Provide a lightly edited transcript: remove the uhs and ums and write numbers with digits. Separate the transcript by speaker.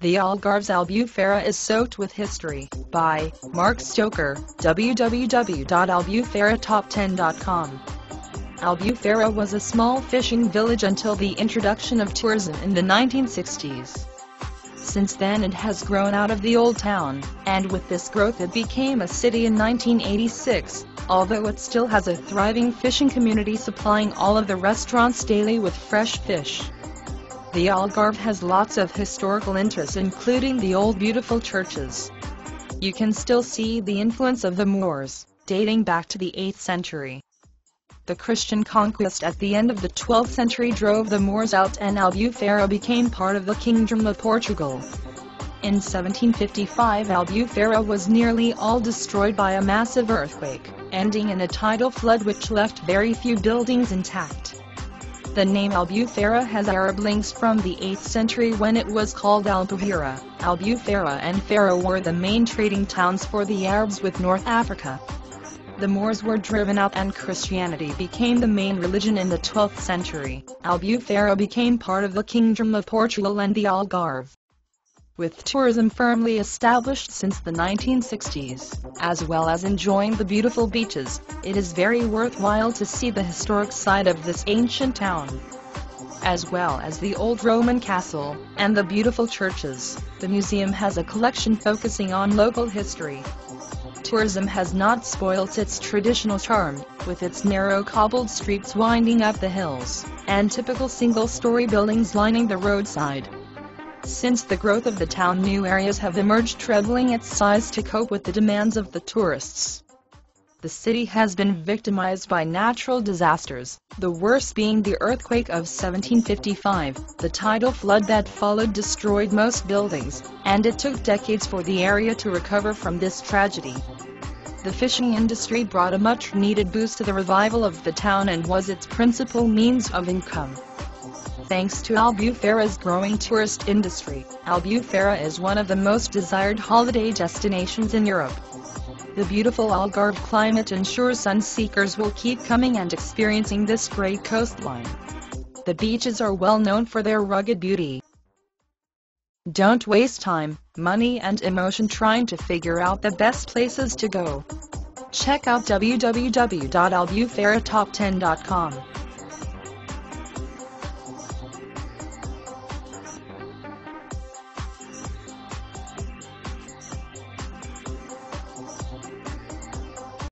Speaker 1: The Algarves albufeira is soaked with history, by Mark Stoker, www.albufeiratop10.com. Albufeira was a small fishing village until the introduction of tourism in the 1960s. Since then it has grown out of the old town, and with this growth it became a city in 1986, although it still has a thriving fishing community supplying all of the restaurants daily with fresh fish. The Algarve has lots of historical interest, including the old beautiful churches. You can still see the influence of the Moors, dating back to the 8th century. The Christian conquest at the end of the 12th century drove the Moors out and Albufeira became part of the Kingdom of Portugal. In 1755 Albufeira was nearly all destroyed by a massive earthquake, ending in a tidal flood which left very few buildings intact. The name Albufeira has Arab links from the 8th century when it was called Albufeira. Albufeira and Faro were the main trading towns for the Arabs with North Africa. The Moors were driven out and Christianity became the main religion in the 12th century. Albufeira became part of the Kingdom of Portugal and the Algarve. With tourism firmly established since the 1960s, as well as enjoying the beautiful beaches, it is very worthwhile to see the historic side of this ancient town. As well as the old Roman castle, and the beautiful churches, the museum has a collection focusing on local history. Tourism has not spoilt its traditional charm, with its narrow cobbled streets winding up the hills, and typical single-story buildings lining the roadside. Since the growth of the town, new areas have emerged, trebling its size to cope with the demands of the tourists. The city has been victimized by natural disasters, the worst being the earthquake of 1755. The tidal flood that followed destroyed most buildings, and it took decades for the area to recover from this tragedy. The fishing industry brought a much-needed boost to the revival of the town and was its principal means of income. Thanks to Albufeira's growing tourist industry, Albufeira is one of the most desired holiday destinations in Europe. The beautiful Algarve climate ensures sun-seekers will keep coming and experiencing this great coastline. The beaches are well known for their rugged beauty. Don't waste time, money and emotion trying to figure out the best places to go. Check out www.albufeiratop10.com.